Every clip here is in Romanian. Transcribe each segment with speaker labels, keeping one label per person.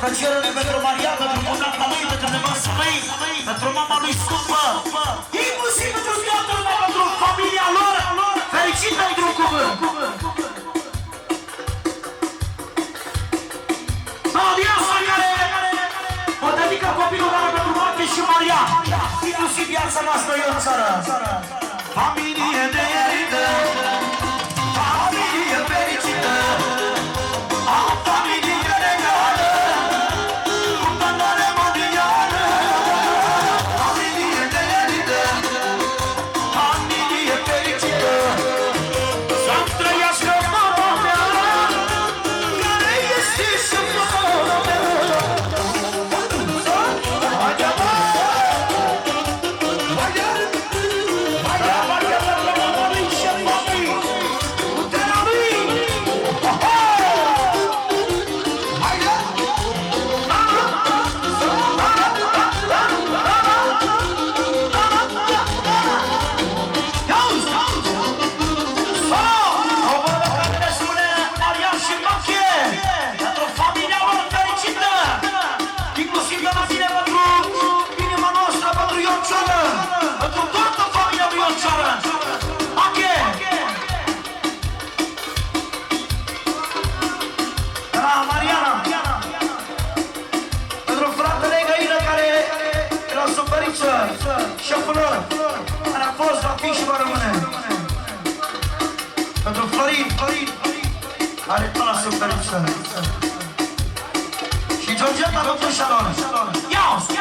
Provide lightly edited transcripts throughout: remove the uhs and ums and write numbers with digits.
Speaker 1: Plăcerile pentru Maria, pentru bunata lui, pentru nevastă lui, pentru mama lui scumpă, inclusiv pentru toată lumea, pentru familia lor, fericit pentru cuvânt! Maria asta care o dedică copilul ăla pentru Mate și Maria, inclusiv viața noastră e în țară. Familie de erită, familie fericită, familie regală, cu valoare mondială. Familie de erită, familie fericită, să-mi trăiască mama mea, care este și mama mea. Șeful lor, care a fost, va fi și va rămâne. Pentru Florin, care tot la suferință. Și Georgeta, mătușa lor. Iau-ți!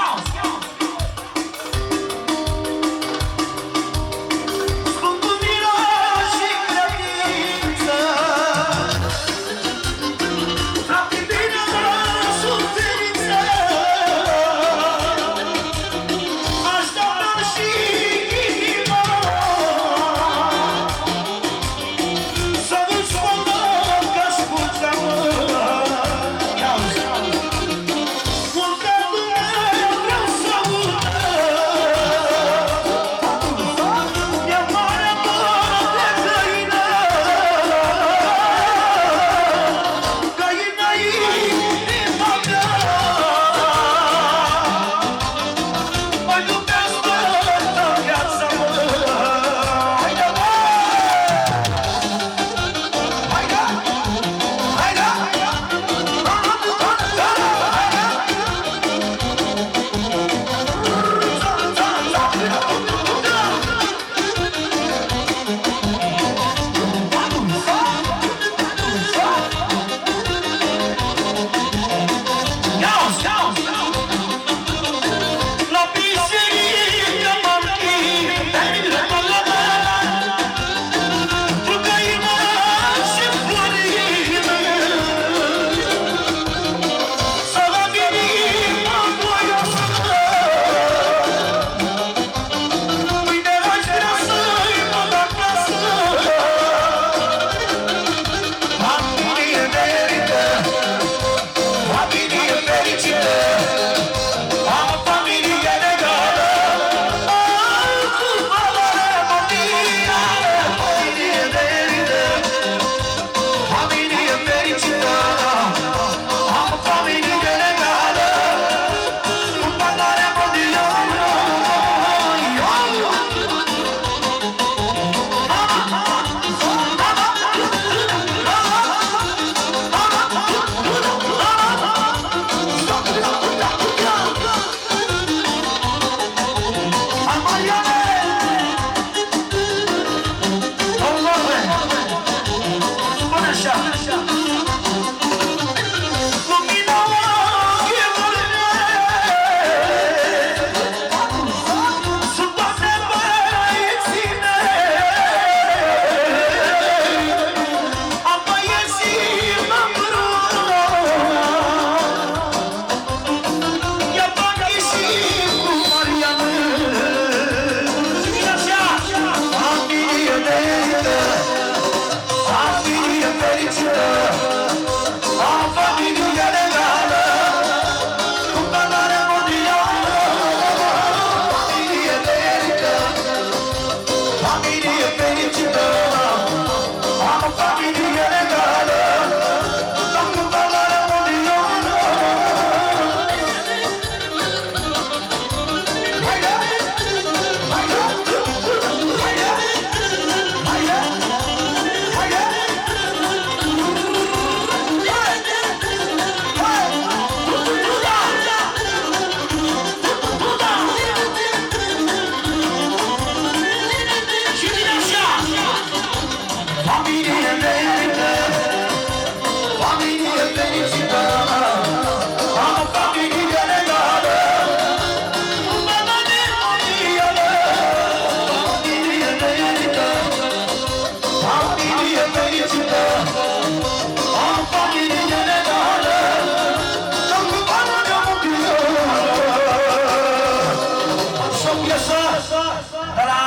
Speaker 1: de la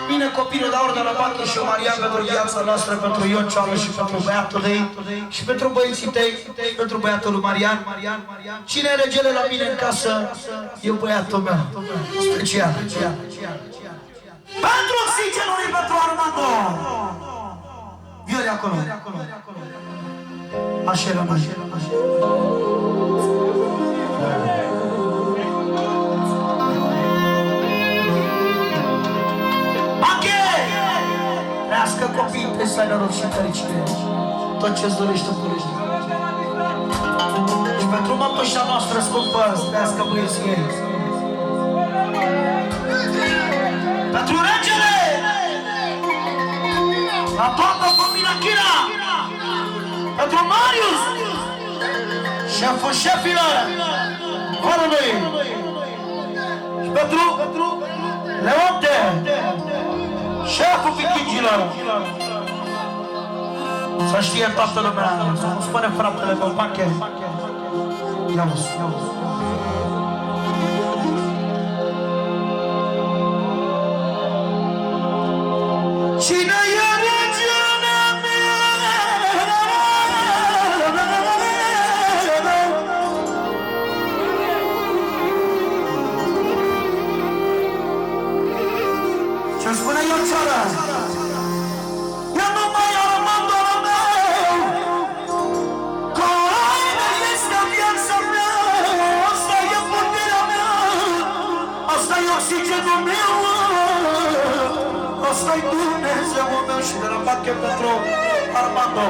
Speaker 1: mine copilul de aur de la Bache și Marian pentru viața noastră, pentru Ion Ceală și pentru băiatul ei și pentru băieții tăi, pentru băiatul lui Marian. Cine e regele la mine în casă? E băiatul meu, special. Pentru oxigenul și pentru Armando. Viole acolo. Așa rămâne. Trească copii, trebuie să ai noroc și fericire. Tot ce-ți dorești, tu dorești. Și pentru mătușa noastră scumpă, trească băieții ei. Pentru regele! La toată familia Chira! Pentru Marius! Șeful șefilor! Corului! Și pentru Leonte! Șeful vikingilor! Să știe toată lumea, să-mi spune fratele meu, Pache. Ia-uzi, ia-uzi. Cine e regina mea? Ce-mi spune Ion Ceală? Eu nu mai Armando meu, că aina este viața mea, asta e puterea mea, asta e oxigenul meu, asta-i Dumnezeul meu și de la Bache pentru Armando.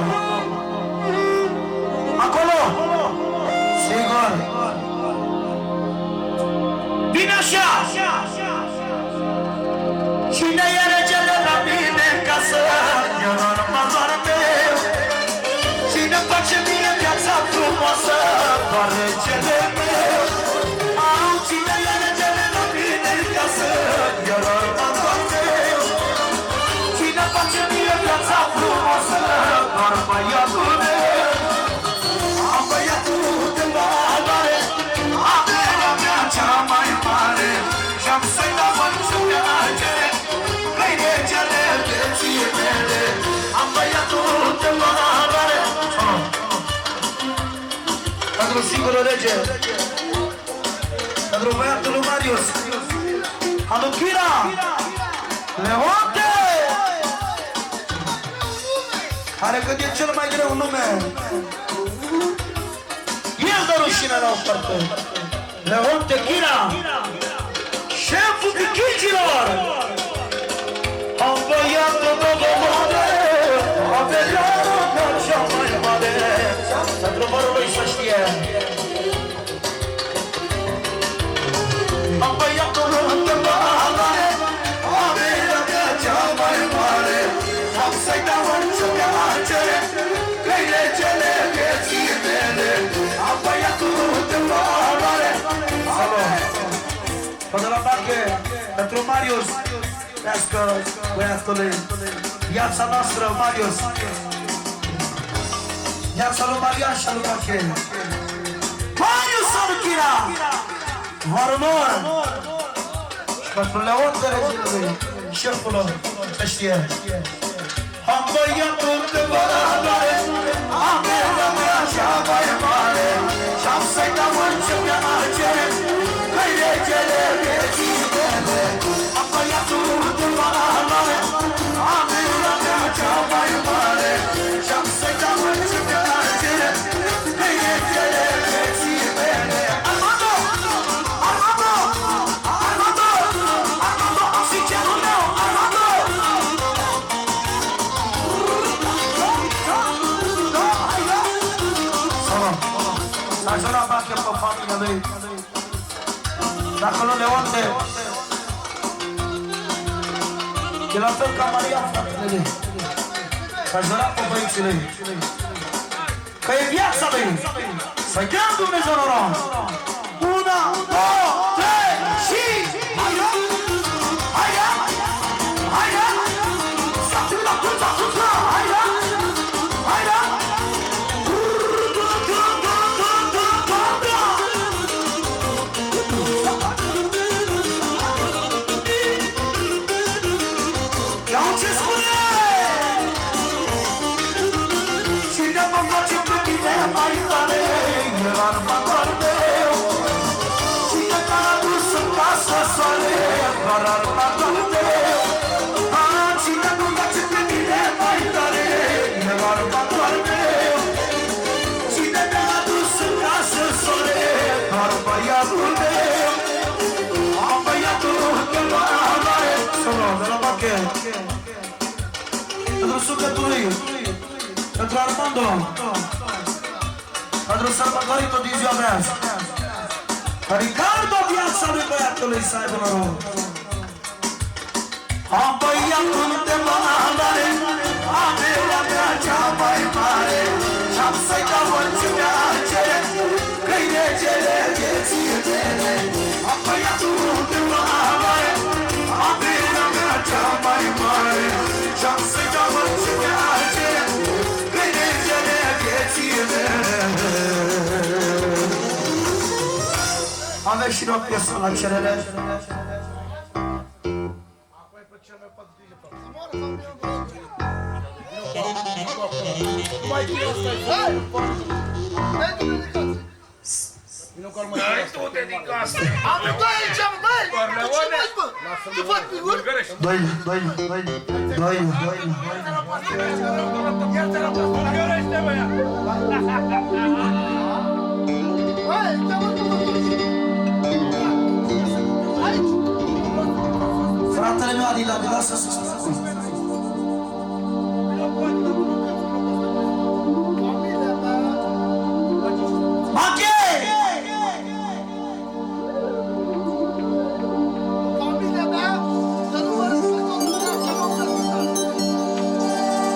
Speaker 1: Acolo, sigur. Bine așa! Cine e regele la mine în casă? Eu Armando meu. Cine face mie viața frumoasă? Doar regele meu. Cine e regele la mine în casă? Eu Armando meu. Cine face mie viața frumoasă? Doar băiatul meu. Am băiatul de valoare, averea mea cea mai mare, și-am să-i dau înțelegere, că-i regele vieții mele. Am băiatul de valoare. Pentru singurul rege, pentru băiatul lui Marius, Aluchira, Leonte, care când e cel mai greu nume, el dă rușine la o parte. Leonte Chira, șeful vikingilor. Am băiatul de valoare, averea mea cea mai mare, pentru mărul lui să știe. Am băiatul de valoare, averea mea cea mai mare, am să-i dau înțelegere, că-i regele vieții mele. Am băiatul de valoare. Salut! Până la Bache, pentru Marius, trească băiatului. Viața noastră, Marius. Viața lui Marian și lui Bache. Marius Aluchira! Varumor! Și pentru Leonte reginului, șeful lor, să știe. Am băiatul de valoare, averea mea cea mai mare, și-am să-i dau înțelegere, că-i regele vieții mele. Am băiatul de valoare, averea mea cea mai mare, și-am să-i dau înțelegere, că-i regele vieții mele. Armando! Armando! Armando! Armando, oxigenul meu! Armando! S-a jurat Bache pe familia lui. Dacă nu Leonte, e la fel ca Maria, fratele lui. S-a jurat pe băieții lui, că e viața lui. Să-i dea Dumnezeu noroc. 1, 2, 3 și... Haide! Haide! Haide! Să-ți-l-a pânța, haide! Haide! toate. Cine nu face pe mine mai tare, e barba toate. Cine mi-a adus în casă soare, doar băiatul meu. Am băiatul de la mare. Solo, de la Bachet. Pentru sufletul lui, pentru Armando, pentru sărbătoritul din ziua mea. Ricardo, viața lui băiatului să aibă noroc. Am băiatul de mare, averea mea cea mai mare, și-am să-i dau orice mi-a cere, că-i regele vieții mele. Am băiatul de mare, averea mea cea mai mare, și-am să-i dau orice mi-a cere, că-i regele vieții mele. Aveți și noi o piesă la cerere. Fratele meu Adila, de lasă să spui. Mache! Familia mea, să nu mă răspund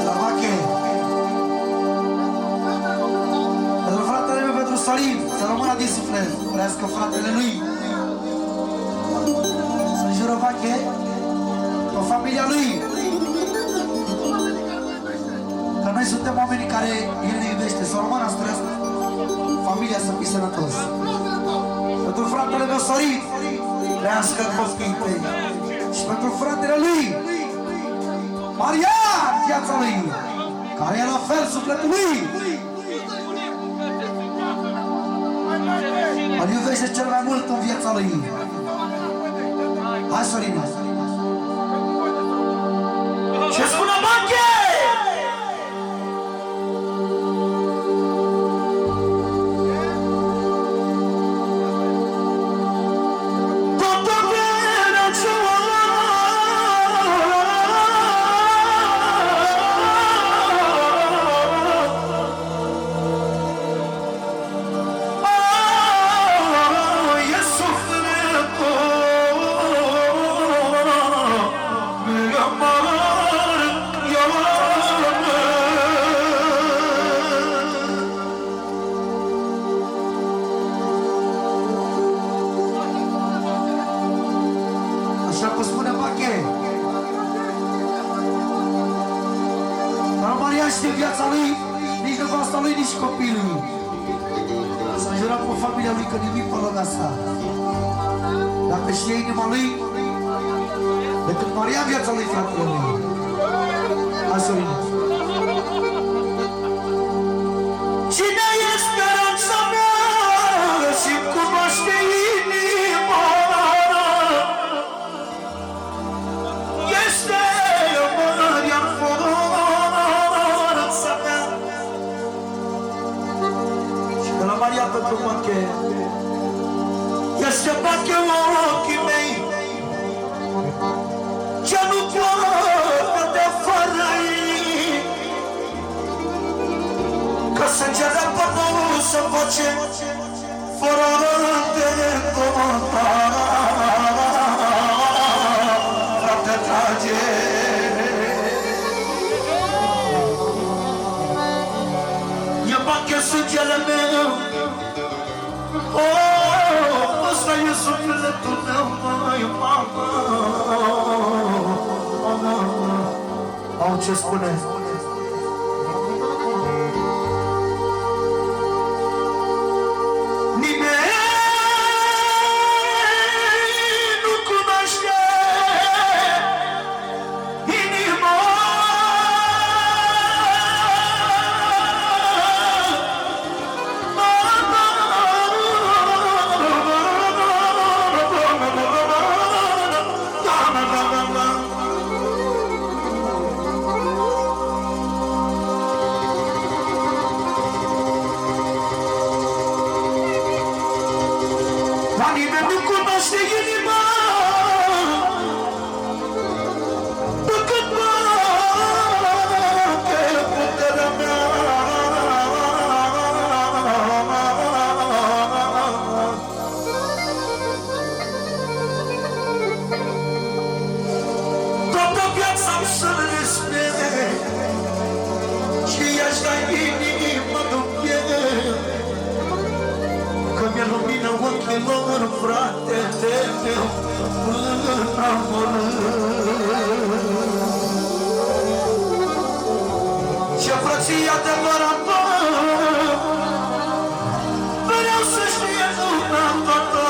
Speaker 1: la Mache. Pentru fratele meu, pentru Salim, să rămână din suflet, vrească fratele lui. Să jură Mache, cu familia lui. Că noi suntem oamenii care El ne iubește, să rămână străzi. Familia să fie sănătos. Pentru fratele meu Sorin, crească copiii tăi. Și pentru fratele lui Marian, viața lui, care e la fel sufletul lui. Îl iubește cel mai mult în viața lui. Hai, Sorina. Ce spune Mache? Știe viața lui, nici nevasta lui, nici copilul. S-a jurat cu familia lui că nimic pe lângă asta. Dacă știe inima lui, decât Maria viața lui, fratele lui. Hai, Sorina. Cine e speranța mea și-mi cunoaște inima, este Maria în forța mea. Și de la Maria pentru Mache, este Mache ochii mei, ce nu poate de fără ei, că sângele pe nou se face fără de contare, frate drage. E Mache sângele meu, ăsta e sufletul meu, măi, mama. Au ce spune? viața-mi să-l respect și i-aș da inima după el, că mi-e lumină ochilor, fratele meu, până și frății adevărată, vreau să știe dumneavoastră.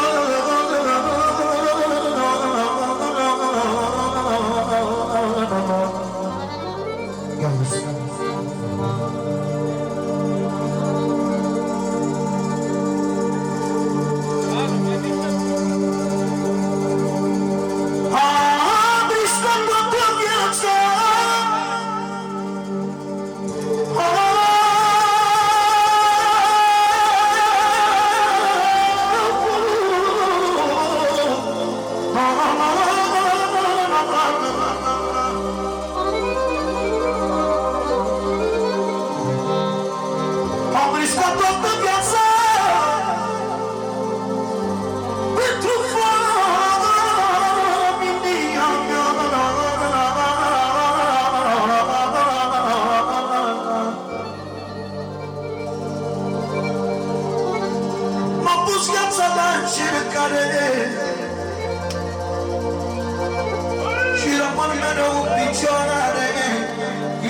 Speaker 1: Și rămân mereu în picioare,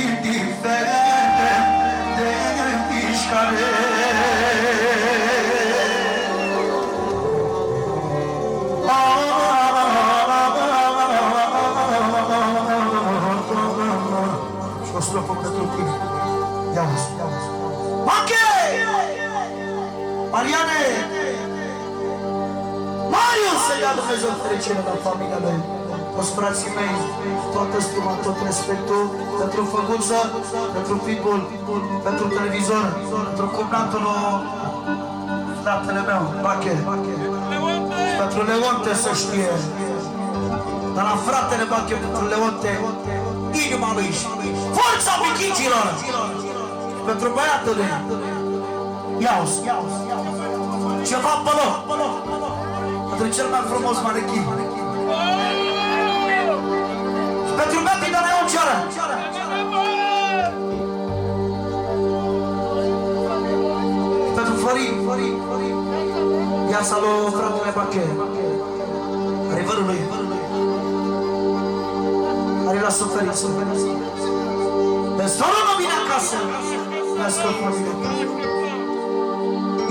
Speaker 1: indiferent de mișcare. Și o slăpă pentru tine. Ia-o-ți, ia-o-ți. Mache! Mariane! Marius, să ia Dumnezeu fericire la familia lui, toți frații mei, toată stima, tot respectul pentru Făguță, pentru Pitbull, pentru televizor, pentru cumnatul fratele meu, Bache, și pentru Leonte să știe, dar la fratele Bache, pentru Leonte, inima lui și forța vichingilor, pentru băiatul lui, ia-o-ți, ceva pe loc. Pentru cel mai frumos manechin. Și pentru Meti de Leon Ceară. Și pentru Florin. Viața lui fratele Bache. Care-i vărul lui. Care l-a suferit. Destorul nu vine acasă. Mi-a scăpat familia.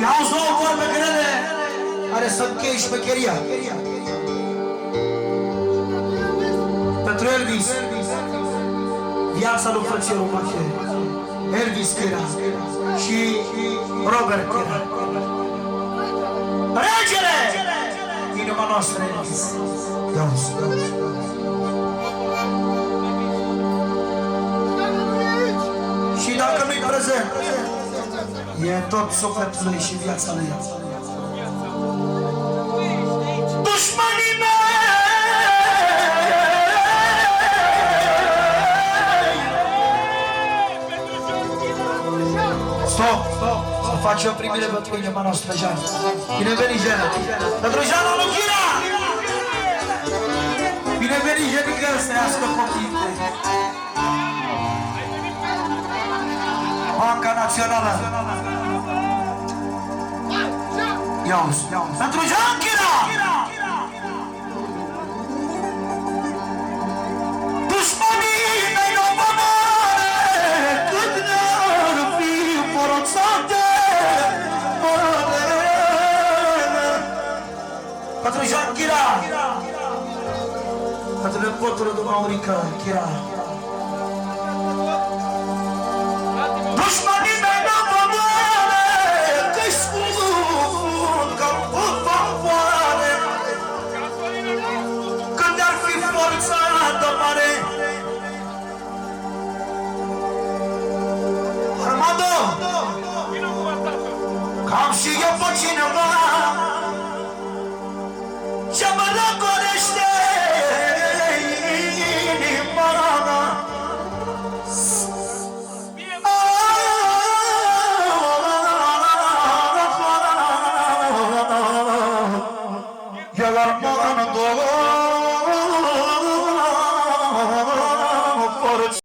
Speaker 1: I-auzi două vorbe grele care să încheie șmecheria. Pentru Elvis, viața lui frățierul Bache, Elvis Chira și Robert Chira. Regele! Inima noastră, Elvis. Ia-uzi, ia-uzi. Și dacă nu-i prezent, e tot sufletul lui și viața lui. Dușmanii mei! Stop! Să facem o primire pentru inima noastră, Jean. Bine venit, Jean! Pentru Jean Aluchina! Bine venit, Jenica, să iască copinte! Banca Națională! Ia-uzi! Pentru Jean Chira! Dușmanii mei nu vă moare, cât ne-ar fi forțate, pentru Jean Chira! Pentru nepotul lui Maurica Chira! Dușmanii mei nu vă moare, că-i spun că vă favoare, când ar fi forța de mare. Armando, că am și eu pe cineva ce mă răcorește inima. El Armando amorât.